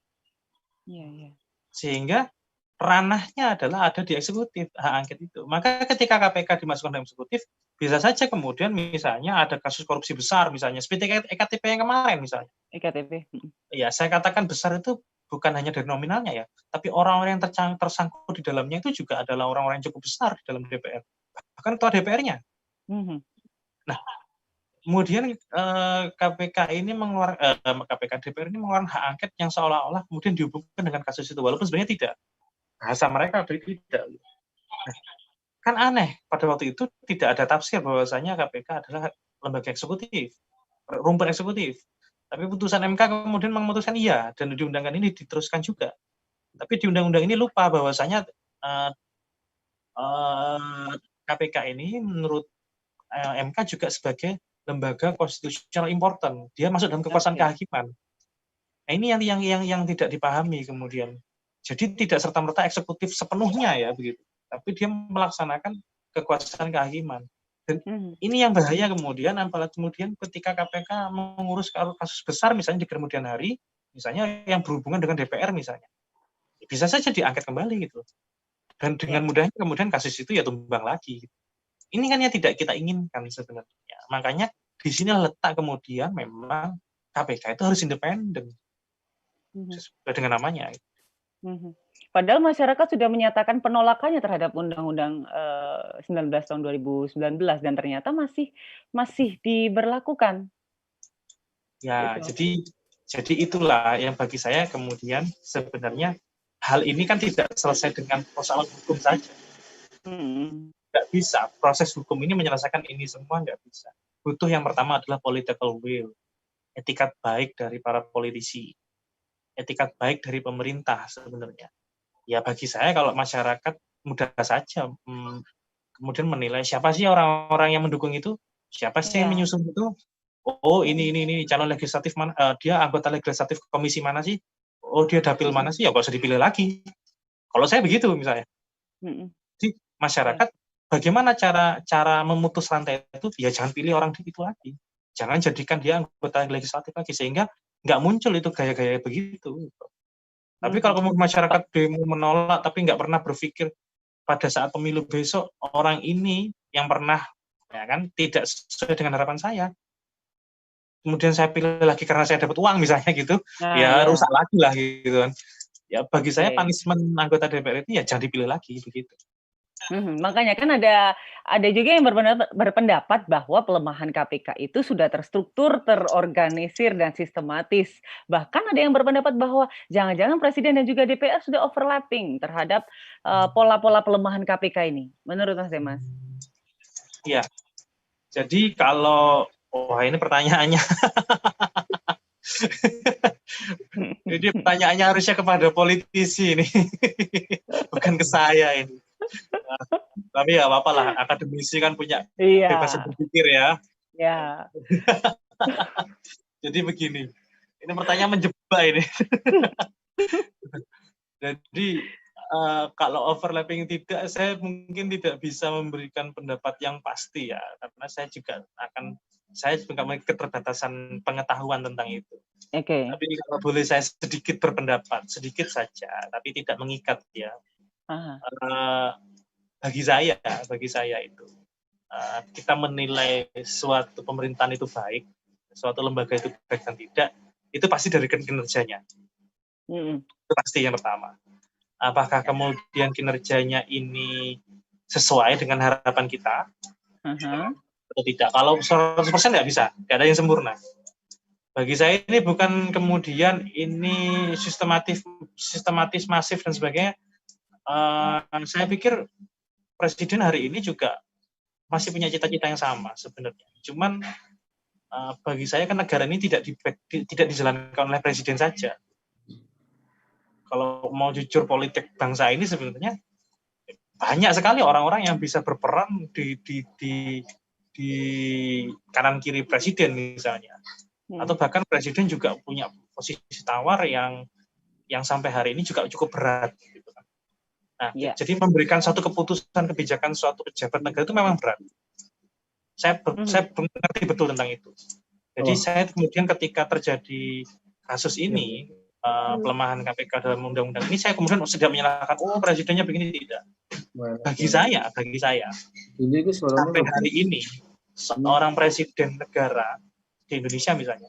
sehingga ranahnya adalah ada di eksekutif, hak angket itu. Maka ketika KPK dimasukkan dalam eksekutif, bisa saja kemudian misalnya ada kasus korupsi besar, misalnya seperti EKTP yang kemarin misalnya. EKTP. Ya, saya katakan besar itu bukan hanya dari nominalnya ya, tapi orang-orang yang tersangkut di dalamnya itu juga adalah orang-orang yang cukup besar di dalam DPR. Bahkan ketua DPR-nya. Nah, kemudian KPK DPR ini mengeluarkan hak angket yang seolah-olah kemudian dihubungkan dengan kasus itu, walaupun sebenarnya tidak. Bahasa mereka tidak. Kan aneh, pada waktu itu tidak ada tafsir bahwasanya KPK adalah lembaga eksekutif, rumpun eksekutif. Tapi putusan MK kemudian memutuskan iya, dan di undang-undang ini diteruskan juga. Tapi di undang-undang ini lupa bahwasanya KPK ini menurut MK juga sebagai lembaga konstitusional important. Dia masuk dalam kekuasaan kehakiman. Nah, ini yang tidak dipahami kemudian. Jadi tidak serta-merta eksekutif sepenuhnya ya begitu, tapi dia melaksanakan kekuasaan kehakiman. Dan ini yang bahaya kemudian, apalagi kemudian ketika KPK mengurus kasus besar misalnya di kemudian hari, misalnya yang berhubungan dengan DPR misalnya, bisa saja diangket kembali gitu. Dan dengan mudahnya kemudian kasus itu ya tumbang lagi. Ini kan yang tidak kita inginkan sebenarnya. Makanya di sini letak kemudian memang KPK itu harus independen sesuai dengan namanya. Padahal masyarakat sudah menyatakan penolakannya terhadap Undang-Undang 19 tahun 2019 dan ternyata masih diberlakukan. Ya, gitu. jadi itulah yang bagi saya kemudian sebenarnya hal ini kan tidak selesai dengan persoalan hukum saja. Nggak bisa, proses hukum ini menyelesaikan ini semua nggak bisa. Butuh yang pertama adalah political will, etikat baik dari para politisi, etikat baik dari pemerintah sebenarnya. Ya bagi saya kalau masyarakat mudah saja kemudian menilai siapa sih orang-orang yang mendukung itu, siapa sih yang menyusun itu. Oh ini calon legislatif mana, dia anggota legislatif komisi mana sih, oh dia dapil mana sih, ya nggak usah dipilih lagi. Kalau saya begitu misalnya. Jadi masyarakat bagaimana cara memutus rantai itu, ya jangan pilih orang itu lagi, jangan jadikan dia anggota legislatif lagi, sehingga nggak muncul itu gaya-gaya begitu. Tapi kalau masyarakat demo menolak tapi nggak pernah berpikir pada saat pemilu besok orang ini yang pernah ya kan tidak sesuai dengan harapan saya, kemudian saya pilih lagi karena saya dapat uang misalnya gitu, rusak lagi lah gitu kan. Ya bagi saya punishment anggota DPR itu ya jangan dipilih lagi begitu. Makanya kan ada juga yang berpendapat bahwa pelemahan KPK itu sudah terstruktur, terorganisir dan sistematis. Bahkan ada yang berpendapat bahwa jangan-jangan Presiden dan juga DPR sudah overlapping terhadap pola-pola pelemahan KPK ini. Menurut Mas Demas? Iya. Jadi kalau ini pertanyaannya. Jadi pertanyaannya harusnya kepada politisi ini, bukan ke saya ini. Tapi ya apa-apa lah, akademisi kan punya bebas berpikir ya. Ya. Jadi begini, ini pertanyaan menjebak ini. Jadi kalau overlapping tidak, saya mungkin tidak bisa memberikan pendapat yang pasti ya, karena saya juga memiliki keterbatasan pengetahuan tentang itu. Tapi kalau boleh saya sedikit berpendapat, sedikit saja, tapi tidak mengikat ya. Bagi saya itu kita menilai suatu pemerintahan itu baik, suatu lembaga itu baik dan tidak, itu pasti dari kinerjanya. Itu pasti yang pertama. apakah kemudian kinerjanya ini sesuai dengan harapan kita atau tidak. Kalau 100% nggak bisa, nggak ada yang sempurna. Bagi saya ini bukan kemudian ini sistematis masif dan sebagainya. Saya pikir Presiden hari ini juga masih punya cita-cita yang sama sebenarnya. Cuman bagi saya kan negara ini tidak dijalankan oleh Presiden saja. Kalau mau jujur politik bangsa ini sebenarnya banyak sekali orang-orang yang bisa berperan di kanan kiri Presiden misalnya. Atau bahkan Presiden juga punya posisi tawar yang sampai hari ini juga cukup berat gitu kan. Nah, jadi memberikan satu keputusan kebijakan suatu pejabat negara itu memang berat. Saya mengerti betul tentang itu. Jadi saya kemudian ketika terjadi kasus ini, pelemahan KPK dalam undang-undang ini, saya kemudian tidak menyalahkan presidennya begini, tidak. Bagi saya sampai hari ini seorang presiden negara di Indonesia misalnya,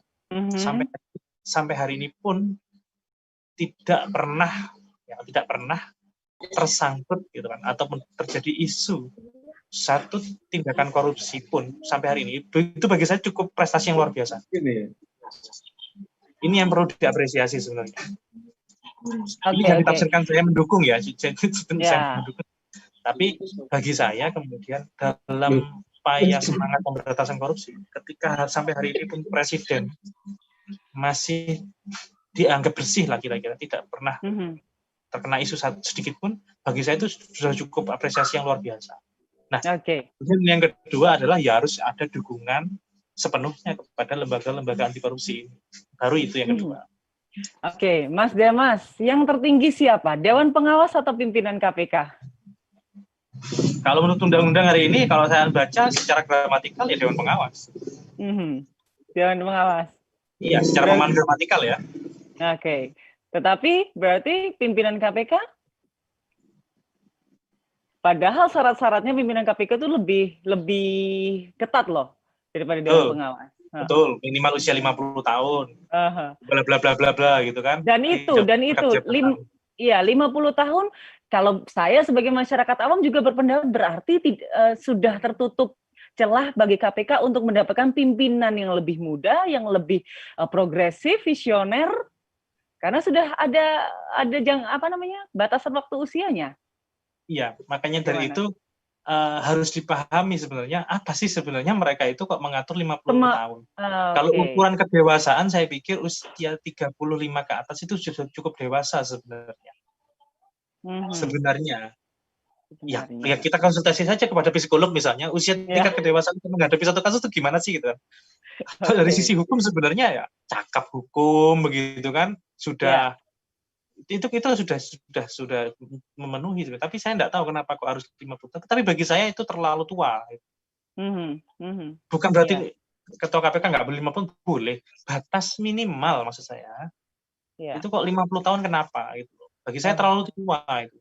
sampai hari ini pun tidak pernah tersangkut gitu kan, ataupun terjadi isu satu tindakan korupsi pun sampai hari ini, itu bagi saya cukup prestasi yang luar biasa. Ini yang perlu diapresiasi sebenarnya. Ini yang ditafsirkan saya mendukung ya, saya mendukung. Tapi bagi saya kemudian dalam upaya semangat pemberantasan korupsi, ketika sampai hari ini pun Presiden masih dianggap bersih lah kira-kira, tidak pernah terkena isu sedikit pun, bagi saya itu sudah cukup apresiasi yang luar biasa. Nah, kemudian yang kedua adalah ya harus ada dukungan sepenuhnya kepada lembaga-lembaga anti korupsi ini. Baru itu yang kedua. Mas Demas, yang tertinggi siapa? Dewan Pengawas atau pimpinan KPK? Kalau menurut undang-undang hari ini, kalau saya baca secara gramatikal ya Dewan Pengawas. Dewan Pengawas. Iya, secara pemahaman gramatikal ya. Tetapi berarti pimpinan KPK? Padahal syarat-syaratnya pimpinan KPK itu lebih ketat loh daripada Dewan Pengawas. Betul, minimal usia 50 tahun. Bla bla bla bla bla gitu kan. Dan itu 50 tahun. Kalau saya sebagai masyarakat awam juga berpendapat berarti sudah tertutup celah bagi KPK untuk mendapatkan pimpinan yang lebih muda, yang lebih progresif, visioner, karena sudah ada batasan waktu usianya. Iya, makanya dari itu harus dipahami sebenarnya apa sih sebenarnya mereka itu kok mengatur 50 tahun. Kalau ukuran kedewasaan saya pikir usia 35 ke atas itu sudah cukup dewasa sebenarnya. Sebenarnya. Ya, kita konsultasi saja kepada psikolog misalnya, usia tingkat kedewasaan untuk menghadapi satu kasus itu gimana sih gitu kan. Dari sisi hukum sebenarnya ya cakap hukum begitu kan, sudah itu sudah memenuhi, tapi saya tidak tahu kenapa kok harus 50 tahun. Tapi bagi saya itu terlalu tua. Bukan berarti ketua KPK nggak boleh 50, boleh. Batas minimal maksud saya. Itu kok 50 tahun kenapa? Gitu. Bagi saya terlalu tua itu.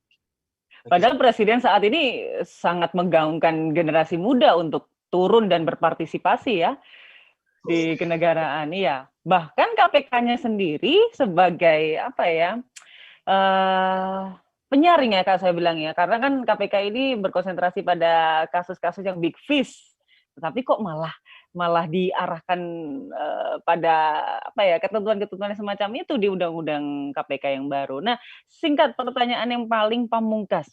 Padahal Presiden saat ini sangat menggaungkan generasi muda untuk turun dan berpartisipasi ya di kenegaraan. Iya. Bahkan KPK-nya sendiri sebagai penyaring ya kalau saya bilang ya, karena kan KPK ini berkonsentrasi pada kasus-kasus yang big fish, tapi kok malah diarahkan pada ketentuan-ketentuan semacam itu di undang-undang KPK yang baru. Nah, singkat pertanyaan yang paling pamungkas,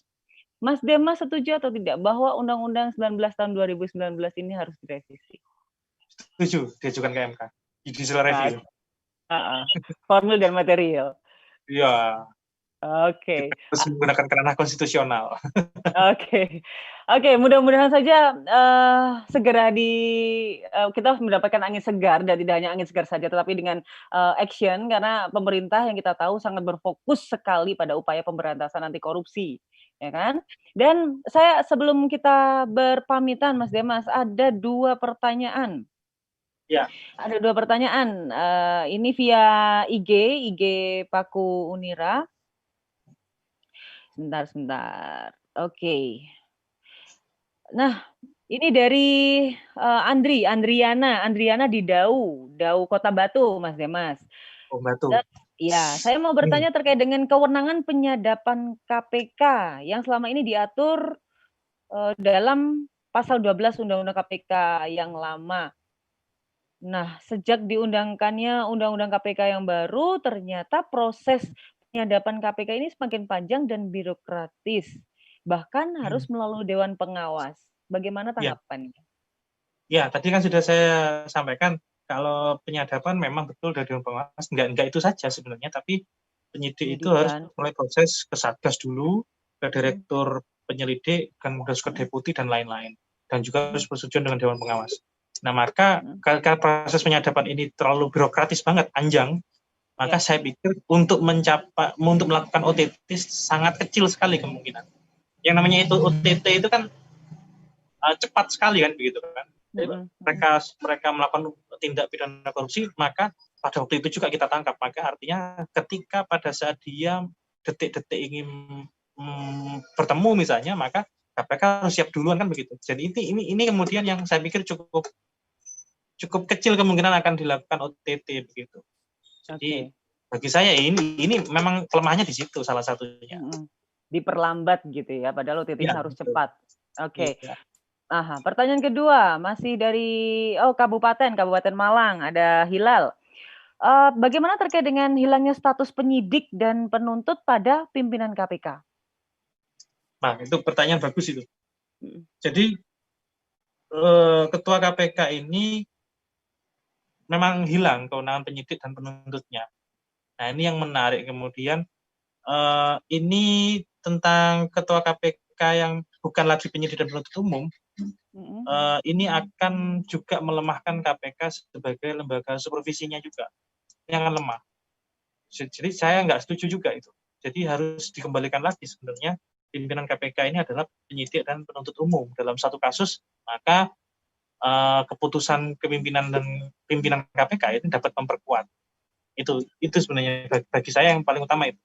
Mas Demas setuju atau tidak bahwa Undang-Undang 19 tahun 2019 ini harus direvisi? Setuju, diajukan ke MK, judicial review. Formil dan material. Iya. Oke. Terus menggunakan ranah konstitusional. Oke, mudah-mudahan saja segera kita mendapatkan angin segar, dan tidak hanya angin segar saja, tetapi dengan action, karena pemerintah yang kita tahu sangat berfokus sekali pada upaya pemberantasan anti korupsi, ya kan? Dan saya sebelum kita berpamitan, Mas Demas, ada 2 pertanyaan. Ya. Ada 2 pertanyaan. Ini via IG Paku Unira. Sebentar. Oke. Nah, ini dari Andriana di Dau Kota Batu, Mas Demas. Oh, Batu. Ya, saya mau bertanya terkait dengan kewenangan penyadapan KPK yang selama ini diatur dalam pasal 12 Undang-Undang KPK yang lama. Nah, sejak diundangkannya Undang-Undang KPK yang baru, ternyata proses penyadapan KPK ini semakin panjang dan birokratis. Bahkan harus melalui Dewan Pengawas. Bagaimana Ya, tanggapannya? ya, tadi kan sudah saya sampaikan kalau penyadapan memang betul dari Dewan Pengawas, enggak itu saja sebenarnya, tapi penyidik itu harus Penyidikan. mulai proses ke Satgas dulu, ke Direktur Penyelidik, dan terus ke Deputi dan lain-lain, dan juga harus persetujuan dengan Dewan Pengawas. Nah, maka karena proses penyadapan ini terlalu birokratis banget, panjang, maka Ya. saya pikir untuk melakukan OTT sangat kecil sekali kemungkinan. Yang namanya itu OTT itu kan cepat sekali kan begitu kan. Jadi mereka melakukan tindak pidana korupsi, maka pada waktu itu juga kita tangkap. Maka artinya ketika pada saat dia detik-detik ingin bertemu misalnya, maka KPK harus siap duluan kan begitu. Jadi ini kemudian yang saya pikir cukup kecil kemungkinan akan dilakukan OTT begitu. Jadi bagi saya ini memang kelemahannya di situ salah satunya. Diperlambat gitu ya, padahal OTT-nya harus betul. cepat. Oke. Ya. Aha, pertanyaan kedua masih dari Kabupaten Malang, ada Hilal. Bagaimana terkait dengan hilangnya status penyidik dan penuntut pada pimpinan KPK? Nah, itu pertanyaan bagus itu. Jadi Ketua KPK ini memang hilang kewenangan penyidik dan penuntutnya. Nah, ini yang menarik kemudian ini tentang Ketua KPK yang bukan lagi penyidik dan penuntut umum. Ini akan juga melemahkan KPK sebagai lembaga supervisinya juga. Ini akan lemah. Jadi saya nggak setuju juga itu. Jadi harus dikembalikan lagi sebenarnya pimpinan KPK ini adalah penyidik dan penuntut umum dalam satu kasus, maka keputusan kepimpinan dan pimpinan KPK itu dapat memperkuat. Itu sebenarnya bagi saya yang paling utama itu.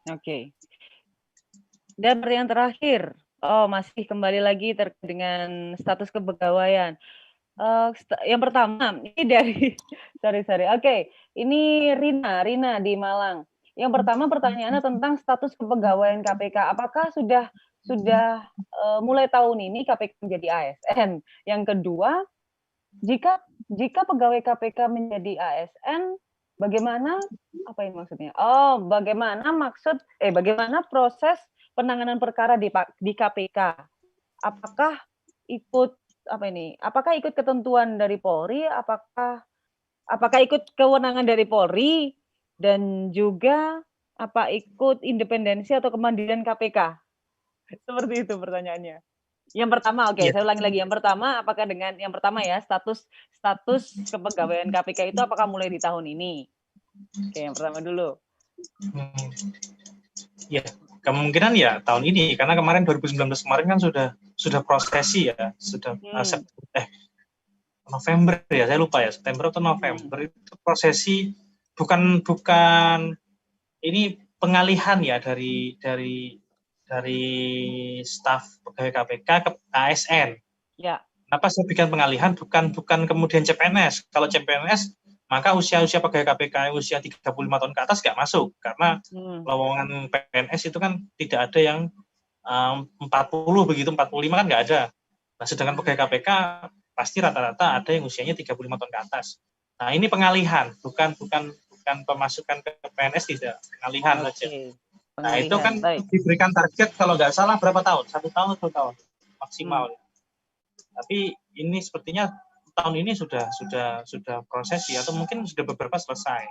Oke. Dan yang terakhir, masih kembali lagi terkait dengan status kepegawaian. Yang pertama, ini dari sorry. Oke, ini Rina di Malang. Yang pertama pertanyaannya tentang status kepegawaian KPK. Apakah sudah mulai tahun ini KPK menjadi ASN? Yang kedua, jika pegawai KPK menjadi ASN, bagaimana maksudnya? Bagaimana proses penanganan perkara di KPK? Apakah ikut ketentuan dari Polri? Apakah ikut kewenangan dari Polri dan juga ikut independensi atau kemandirian KPK? Seperti itu pertanyaannya. Yang pertama, saya ulangi lagi. Yang pertama, apakah dengan yang pertama ya, status kepegawaian KPK itu apakah mulai di tahun ini? Oke, yang pertama dulu. Ya, kemungkinan ya tahun ini karena kemarin 2019 kemarin kan sudah prosesi ya, sudah November ya, saya lupa ya, September atau November itu prosesi bukan ini pengalihan ya dari staf pegawai KPK ke ASN. Ya. Kenapa saya bikin pengalihan bukan kemudian CPNS. Kalau CPNS maka usia pegawai KPK usia 35 tahun ke atas nggak masuk karena lowongan PNS itu kan tidak ada yang 40 begitu, 45 kan nggak ada. Nah, sedangkan pegawai KPK pasti rata-rata ada yang usianya 35 tahun ke atas. Nah, ini pengalihan, bukan pemasukan ke PNS, tidak, pengalihan saja. Nah, itu kan diberikan target kalau nggak salah berapa tahun? 1 tahun atau 2 tahun maksimal. Tapi ini sepertinya tahun ini sudah prosesi atau mungkin sudah beberapa selesai.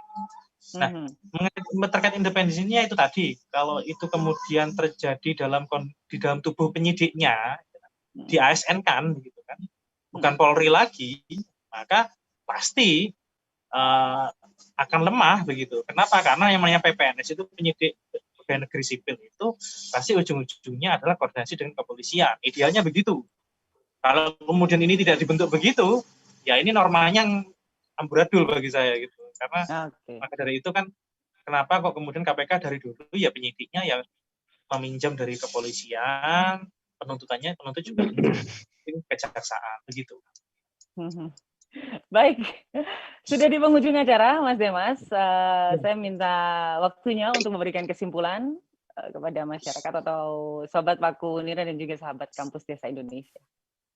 Nah, terkait independensinya itu tadi, kalau itu kemudian terjadi di dalam tubuh penyidiknya, di ASN kan, begitu kan, bukan Polri lagi, maka pasti akan lemah begitu. Kenapa? Karena yang namanya PPNS itu penyidik pegawai negeri sipil itu pasti ujung-ujungnya adalah koordinasi dengan kepolisian. Idealnya begitu. Kalau kemudian ini tidak dibentuk begitu, ya ini normanya amburadul bagi saya gitu. Karena maka dari itu kan kenapa kok kemudian KPK dari dulu ya penyidiknya ya meminjam dari kepolisian, penuntut juga kejaksaan begitu. Baik, sudah di penghujung acara, Mas Demas. Saya minta waktunya untuk memberikan kesimpulan kepada masyarakat atau sobat Paku Unira dan juga sahabat Kampus Desa Indonesia.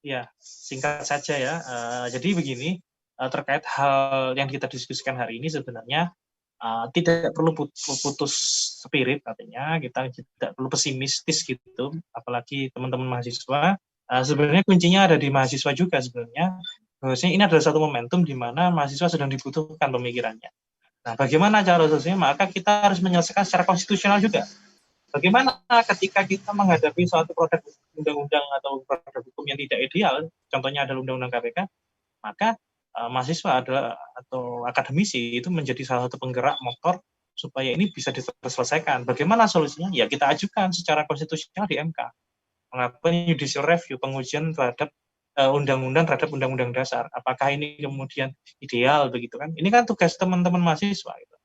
Ya, singkat saja ya. Jadi begini, terkait hal yang kita diskusikan hari ini sebenarnya tidak perlu putus spirit, artinya kita tidak perlu pesimistis gitu, apalagi teman-teman mahasiswa. Sebenarnya kuncinya ada di mahasiswa juga sebenarnya. Bahwasanya ini adalah satu momentum di mana mahasiswa sedang dibutuhkan pemikirannya. Nah, bagaimana cara solusinya? Maka kita harus menyelesaikan secara konstitusional juga. Bagaimana ketika kita menghadapi suatu produk undang-undang atau produk hukum yang tidak ideal, contohnya adalah undang-undang KPK, maka mahasiswa adalah atau akademisi itu menjadi salah satu penggerak motor supaya ini bisa diselesaikan. Bagaimana solusinya? Ya kita ajukan secara konstitusional di MK, melakukan judicial review, pengujian terhadap undang-undang terhadap undang-undang dasar. Apakah ini kemudian ideal begitu kan? Ini kan tugas teman-teman mahasiswa. Gitu.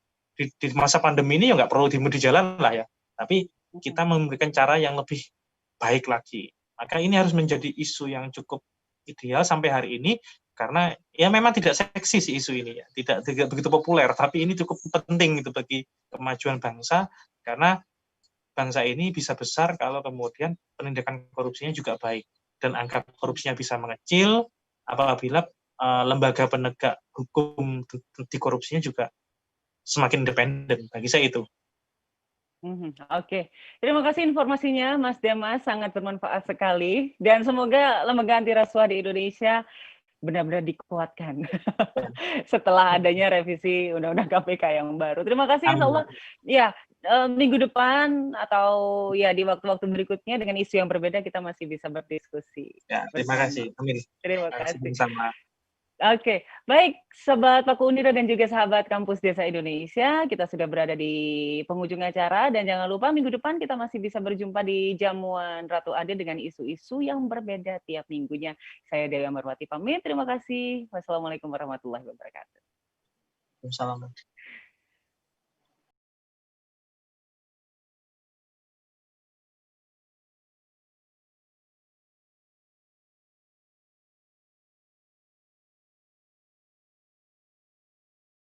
Di masa pandemi ini ya nggak perlu di jalan lah ya, tapi kita memberikan cara yang lebih baik lagi. Maka ini harus menjadi isu yang cukup ideal sampai hari ini, karena ya memang tidak seksi sih isu ini ya, tidak begitu populer, tapi ini cukup penting gitu bagi kemajuan bangsa, karena bangsa ini bisa besar kalau kemudian penindakan korupsinya juga baik dan angka korupsinya bisa mengecil apabila lembaga penegak hukum di korupsinya juga semakin independen. Bagi saya itu. Oke, terima kasih informasinya Mas Demas, sangat bermanfaat sekali dan semoga lembaga anti rasuah di Indonesia benar-benar dikuatkan setelah adanya revisi Undang-Undang KPK yang baru. Terima kasih, insya Allah ya minggu depan atau ya di waktu-waktu berikutnya dengan isu yang berbeda kita masih bisa berdiskusi. Ya, terima kasih. Amin. Terima kasih. Sama. Oke, baik Sobat Paku Unira dan juga sahabat Kampus Desa Indonesia, kita sudah berada di penghujung acara dan jangan lupa minggu depan kita masih bisa berjumpa di jamuan Ratu Ade dengan isu-isu yang berbeda tiap minggunya. Saya Dewi Amarwati pamit, terima kasih. Wassalamualaikum warahmatullahi wabarakatuh. Waalaikumsalam.